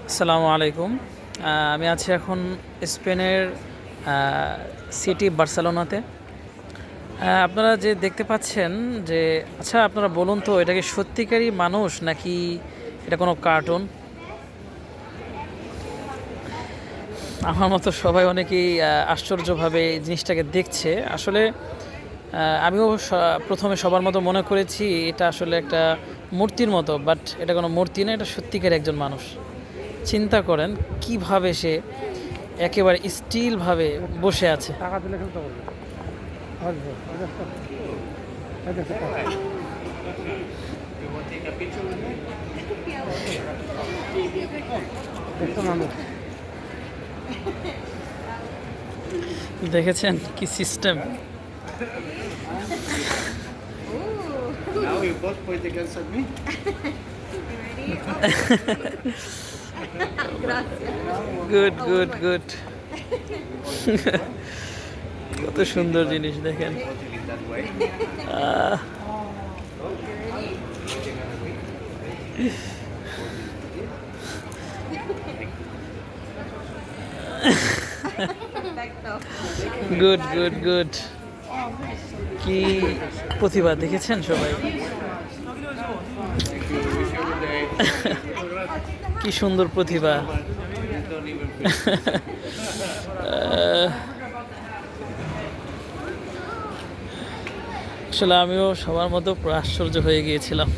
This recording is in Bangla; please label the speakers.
Speaker 1: আসসালামু আলাইকুম। আমি আছি এখন স্পেনের সিটি বার্সেলোনাতে। আপনারা যে দেখতে পাচ্ছেন যে আচ্ছা আপনারা বলুন তো এটা কি সত্যিকারই মানুষ নাকি এটা কোনো কার্টুন? আমার মতো সবাই অনেকেই আশ্চর্যভাবে এই জিনিসটাকে দেখছে। আসলে আমিও প্রথমে সবার মতো মনে করেছি এটা আসলে একটা মূর্তির মতো, বাট এটা কোনো মূর্তি না, এটা সত্যিকার একজন মানুষ। চিন্তা করেন কিভাবে সে একেবারে স্টিলভাবে বসে আছে।
Speaker 2: টাকা দিলে খেলতে পারবে। আসবে এই দেখো টাকা। দেখছো মানুষ
Speaker 1: দেখেছেন কি system?
Speaker 3: Now you both point the guns at me.
Speaker 1: Good good good. কত সুন্দর জিনিস দেখেন।
Speaker 3: In that way.
Speaker 1: Ah, good good good. কি প্রতিভা দেখেছেন সবাই? কি সুন্দর প্রতিভা।
Speaker 3: Don't even feel.
Speaker 1: আসলে আমিও সবার মতো পুরো আশ্চর্য হয়ে গিয়েছিলাম।